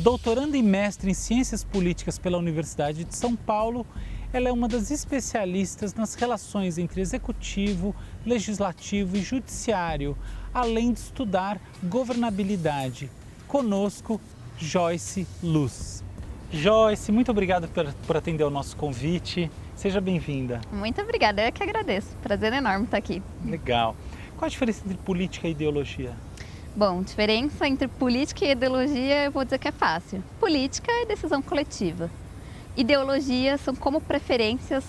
Doutoranda e mestre em Ciências Políticas pela Universidade de São Paulo, ela é uma das especialistas nas relações entre executivo, legislativo e judiciário, além de estudar governabilidade. Conosco, Joyce Luz. Joyce, muito obrigado por atender ao nosso convite. Seja bem-vinda. Muito obrigada, eu que agradeço. Prazer enorme estar aqui. Legal. Qual a diferença entre política e ideologia? Bom, diferença entre política e ideologia, eu vou dizer que é fácil. Política é decisão coletiva. Ideologia são como preferências,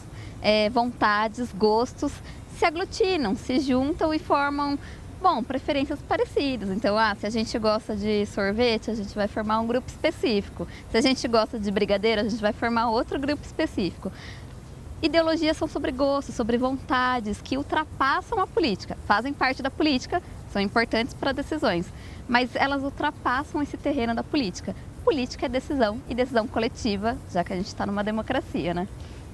vontades, gostos se aglutinam, se juntam e formam, preferências parecidas. Então, se a gente gosta de sorvete, a gente vai formar um grupo específico. Se a gente gosta de brigadeiro, a gente vai formar outro grupo específico. Ideologias são sobre gostos, sobre vontades que ultrapassam a política, fazem parte da política, são importantes para decisões, mas elas ultrapassam esse terreno da política. Política é decisão e decisão coletiva, já que a gente está numa democracia, né?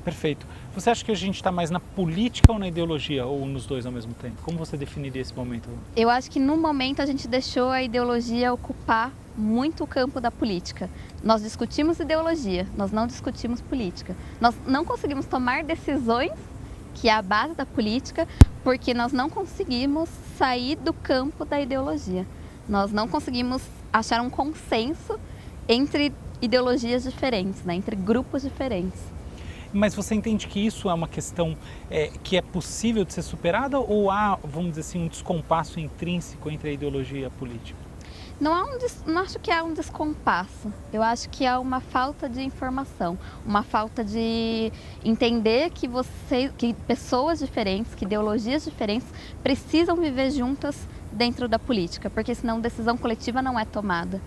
Perfeito. Você acha que a gente está mais na política ou na ideologia, ou nos dois ao mesmo tempo? Como você definiria esse momento? Eu acho que no momento a gente deixou a ideologia ocupar muito o campo da política. Nós discutimos ideologia, nós não discutimos política. Nós não conseguimos tomar decisões, que é a base da política, porque nós não conseguimos sair do campo da ideologia. Nós não conseguimos achar um consenso entre ideologias diferentes, né? Entre grupos diferentes. Mas você entende que isso é uma questão que é possível de ser superada ou há, vamos dizer assim, um descompasso intrínseco entre a ideologia e a política? Não acho que há um descompasso, eu acho que há uma falta de informação, uma falta de entender que pessoas diferentes, que ideologias diferentes precisam viver juntas dentro da política, porque senão decisão coletiva não é tomada.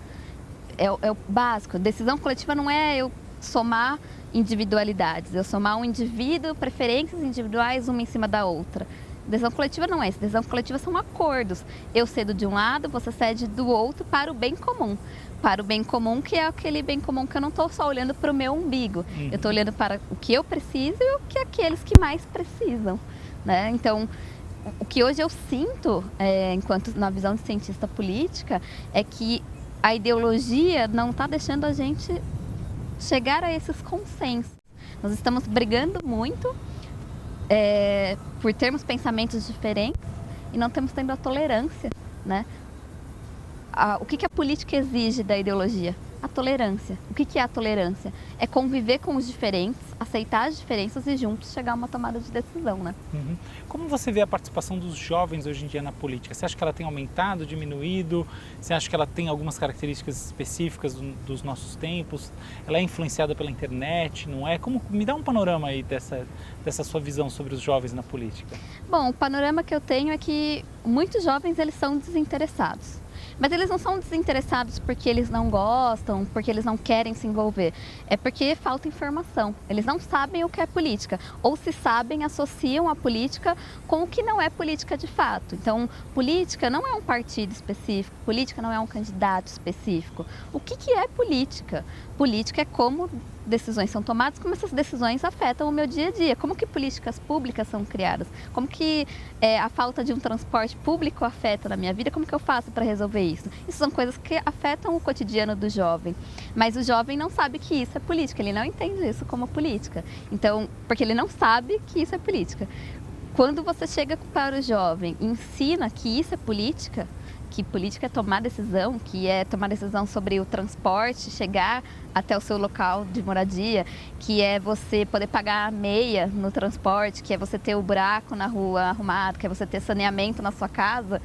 É o básico, decisão coletiva não é eu somar individualidades, eu somar um indivíduo, preferências individuais uma em cima da outra. Decisão coletiva não é isso, decisão coletiva são acordos. Eu cedo de um lado, você cede do outro para o bem comum. Para o bem comum, que é aquele bem comum que eu não estou só olhando para o meu umbigo. Eu estou olhando para o que eu preciso e o que aqueles que mais precisam, né? Então, o que hoje eu sinto, enquanto na visão de cientista política, é que a ideologia não está deixando a gente chegar a esses consensos. Nós estamos brigando muito por termos pensamentos diferentes e não estamos tendo a tolerância, né? O que a política exige da ideologia? A tolerância. O que é a tolerância? É conviver com os diferentes, aceitar as diferenças e juntos chegar a uma tomada de decisão, né? Uhum. Como você vê a participação dos jovens hoje em dia na política? Você acha que ela tem aumentado, diminuído? Você acha que ela tem algumas características específicas dos nossos tempos? Ela é influenciada pela internet, não é? Me dá um panorama aí dessa sua visão sobre os jovens na política. Bom, o panorama que eu tenho é que muitos jovens eles são desinteressados. Mas eles não são desinteressados porque eles não gostam, porque eles não querem se envolver. É porque falta informação. Eles não sabem o que é política. Ou se sabem, associam a política com o que não é política de fato. Então, política não é um partido específico, política não é um candidato específico. O que é política? Política é como decisões são tomadas, como essas decisões afetam o meu dia a dia, como que políticas públicas são criadas, como que a falta de um transporte público afeta na minha vida, como que eu faço para resolver isso? Isso são coisas que afetam o cotidiano do jovem, mas o jovem não sabe que isso é política, ele não entende isso como política, então, porque ele não sabe que isso é política. Quando você chega para o jovem e ensina que isso é política, que política é tomar decisão, que é tomar decisão sobre o transporte, chegar até o seu local de moradia, que é você poder pagar a meia no transporte, que é você ter o buraco na rua arrumado, que é você ter saneamento na sua casa,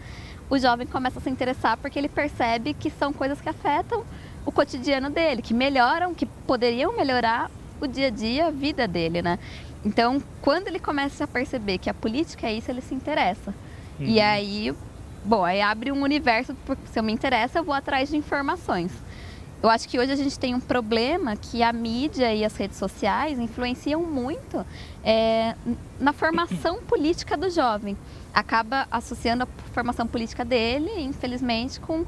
o jovem começa a se interessar porque ele percebe que são coisas que afetam o cotidiano dele, que melhoram, que poderiam melhorar o dia a dia, a vida dele, né? Então, quando ele começa a perceber que a política é isso, ele se interessa. E aí abre um universo, porque se eu me interessa, eu vou atrás de informações. Eu acho que hoje a gente tem um problema que a mídia e as redes sociais influenciam muito na formação política do jovem. Acaba associando a formação política dele, infelizmente, com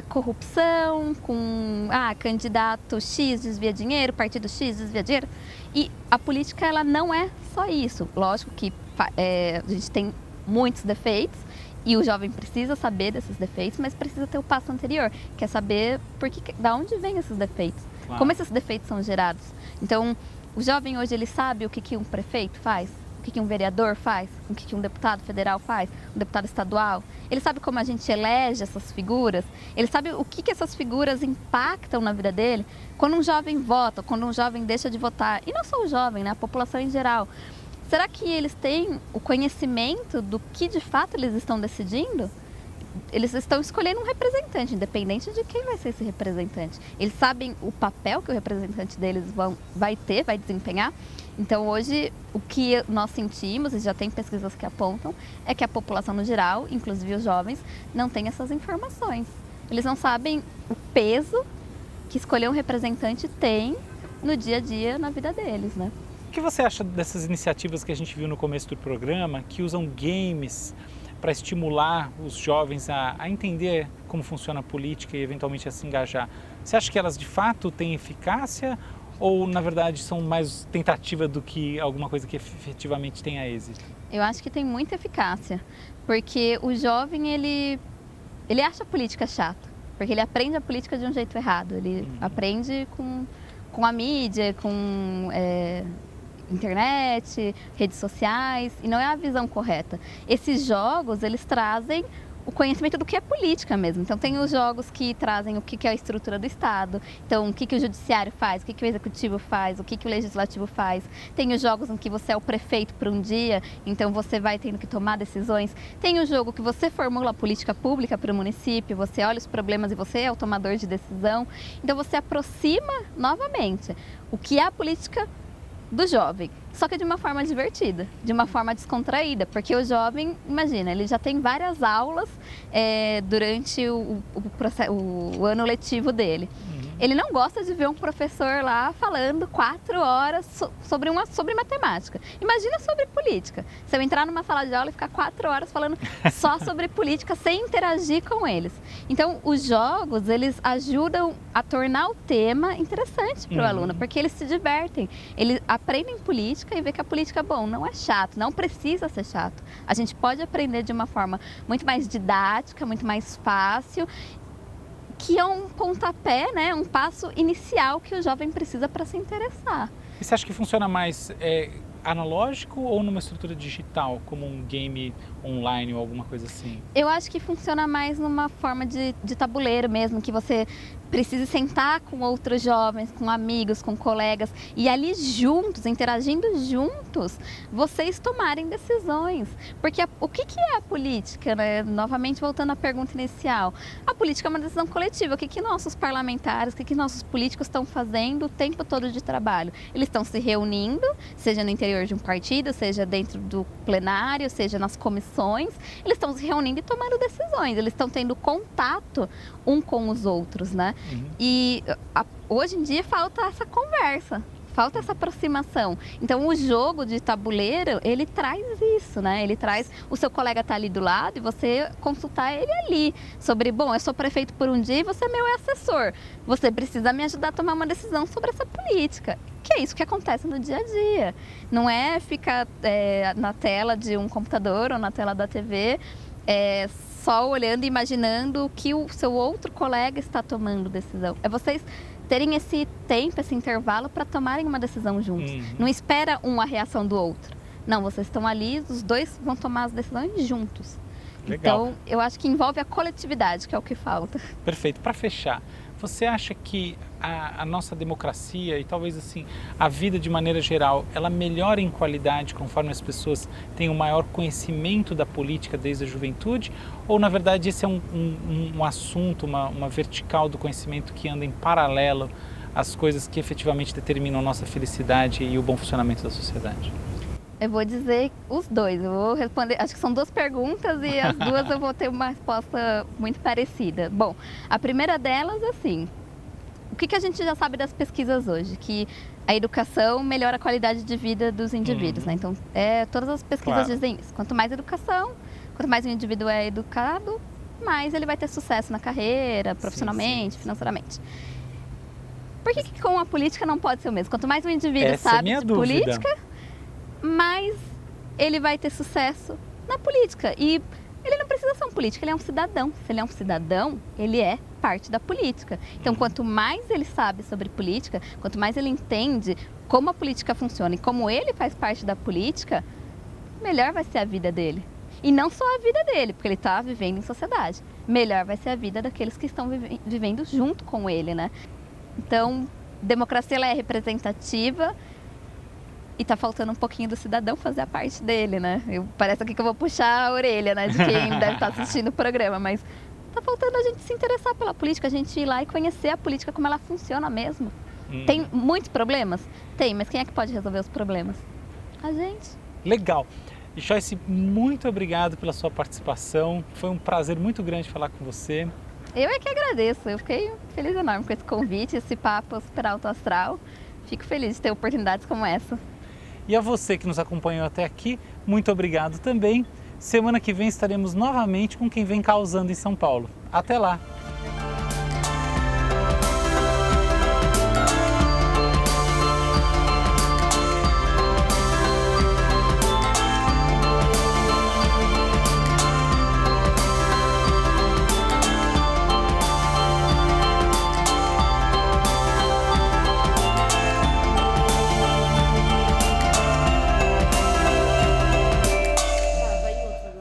corrupção, com candidato X desvia dinheiro, partido X desvia dinheiro. E a política ela não é só isso. Lógico que a gente tem muitos defeitos E o jovem precisa saber desses defeitos, mas precisa ter o passo anterior, que é saber da onde vêm esses defeitos, Claro. como esses defeitos são gerados. Então, o jovem hoje ele sabe o que um prefeito faz, o que um vereador faz, o que um deputado federal faz, um deputado estadual. Ele sabe como a gente elege essas figuras, ele sabe o que essas figuras impactam na vida dele. Quando um jovem vota, quando um jovem deixa de votar, e não só o jovem, né, a população em geral, será que eles têm o conhecimento do que de fato eles estão decidindo? Eles estão escolhendo um representante, independente de quem vai ser esse representante. Eles sabem o papel que o representante deles vai desempenhar. Então hoje o que nós sentimos, e já tem pesquisas que apontam, é que a população no geral, inclusive os jovens, não tem essas informações. Eles não sabem o peso que escolher um representante tem no dia a dia na vida deles, né? O que você acha dessas iniciativas que a gente viu no começo do programa, que usam games para estimular os jovens a entender como funciona a política e eventualmente a se engajar? Você acha que elas de fato têm eficácia ou na verdade são mais tentativa do que alguma coisa que efetivamente tenha êxito? Eu acho que tem muita eficácia, porque o jovem ele acha a política chata, porque ele aprende a política de um jeito errado, ele aprende com a mídia, com internet, redes sociais, e não é a visão correta. Esses jogos, eles trazem o conhecimento do que é política mesmo. Então tem os jogos que trazem o que é a estrutura do Estado, então o que o judiciário faz, o que o executivo faz, o que o legislativo faz. Tem os jogos em que você é o prefeito por um dia, então você vai tendo que tomar decisões. Tem o jogo que você formula a política pública para o município, você olha os problemas e você é o tomador de decisão. Então você aproxima novamente o que é a política do jovem, só que de uma forma divertida, de uma forma descontraída, porque o jovem, imagina, ele já tem várias aulas durante o ano letivo dele. Ele não gosta de ver um professor lá falando 4 horas sobre matemática. Imagina sobre política. Se eu entrar numa sala de aula e ficar 4 horas falando só sobre política sem interagir com eles. Então, os jogos, eles ajudam a tornar o tema interessante para o aluno, porque eles se divertem. Eles aprendem política e vê que a política, bom, não é chato, não precisa ser chato. A gente pode aprender de uma forma muito mais didática, muito mais fácil, que é um pontapé, né, um passo inicial que o jovem precisa para se interessar. E você acha que funciona mais analógico ou numa estrutura digital, como um game online ou alguma coisa assim? Eu acho que funciona mais numa forma de tabuleiro mesmo, que você precise sentar com outros jovens, com amigos, com colegas, e ali juntos, interagindo juntos, vocês tomarem decisões. Porque o que é a política, né? Novamente voltando à pergunta inicial, a política é uma decisão coletiva. O que nossos parlamentares, o que nossos políticos estão fazendo o tempo todo de trabalho? Eles estão se reunindo, seja no interior de um partido, seja dentro do plenário, seja nas comissões, eles estão se reunindo e tomando decisões, eles estão tendo contato um com os outros, né? E hoje em dia falta essa conversa, falta essa aproximação. Então o jogo de tabuleiro, ele traz isso, né? Ele traz o seu colega tá ali do lado e você consultar ele ali sobre, bom, eu sou prefeito por um dia e você é meu assessor. Você precisa me ajudar a tomar uma decisão sobre essa política. Que é isso que acontece no dia a dia. Não é ficar na tela de um computador ou na tela da TV, só olhando e imaginando o que o seu outro colega está tomando decisão. É vocês terem esse tempo, esse intervalo para tomarem uma decisão juntos. Não espera a reação do outro. Não, vocês estão ali, os dois vão tomar as decisões juntos. Legal. Então, eu acho que envolve a coletividade, que é o que falta. Perfeito. Para fechar, você acha que a nossa democracia e talvez assim a vida de maneira geral, ela melhora em qualidade conforme as pessoas têm um maior conhecimento da política desde a juventude? Ou na verdade esse é um assunto, uma vertical do conhecimento que anda em paralelo às coisas que efetivamente determinam a nossa felicidade e o bom funcionamento da sociedade? Eu vou dizer os dois, eu vou responder, acho que são 2 perguntas e as duas eu vou ter uma resposta muito parecida. Bom, a primeira delas, assim, o que a gente já sabe das pesquisas hoje? Que a educação melhora a qualidade de vida dos indivíduos, né? Então, todas as pesquisas dizem isso. Quanto mais educação, quanto mais o indivíduo é educado, mais ele vai ter sucesso na carreira, profissionalmente, financeiramente. Por que com a política não pode ser o mesmo? Quanto mais o indivíduo sabe de política, mais ele vai ter sucesso na política. E ele não precisa precisa ser um político, ele é um cidadão. Se ele é um cidadão, ele é parte da política. Então, quanto mais ele sabe sobre política, quanto mais ele entende como a política funciona e como ele faz parte da política, melhor vai ser a vida dele. E não só a vida dele, porque ele está vivendo em sociedade. Melhor vai ser a vida daqueles que estão vivendo junto com ele, né? Então, democracia ela é representativa e tá faltando um pouquinho do cidadão fazer a parte dele, né? Parece aqui que eu vou puxar a orelha, né, de quem deve estar assistindo o programa, mas tá faltando a gente se interessar pela política, a gente ir lá e conhecer a política como ela funciona mesmo. Tem muitos problemas? Tem, mas quem é que pode resolver os problemas? A gente. Legal. E Joyce, muito obrigado pela sua participação. Foi um prazer muito grande falar com você. Eu é que agradeço. Eu fiquei feliz enorme com esse convite, esse papo super alto astral. Fico feliz de ter oportunidades como essa. E a você que nos acompanhou até aqui, muito obrigado também. Semana que vem estaremos novamente com quem vem causando em São Paulo. Até lá!